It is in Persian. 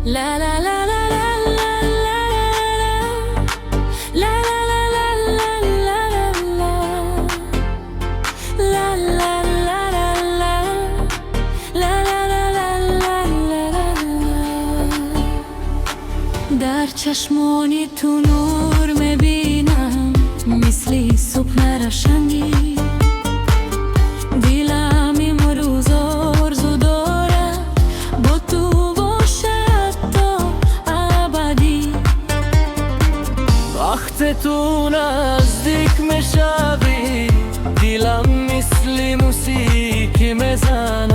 La la la la la la la la la la la la la la la در چشمانی تو نور میبینم مثلی صبح روشنی دلم امروز آرزو داره با تو باشد تا ابدی وقت تو نزدیک میشوی دلم مثل موسیقی میزنه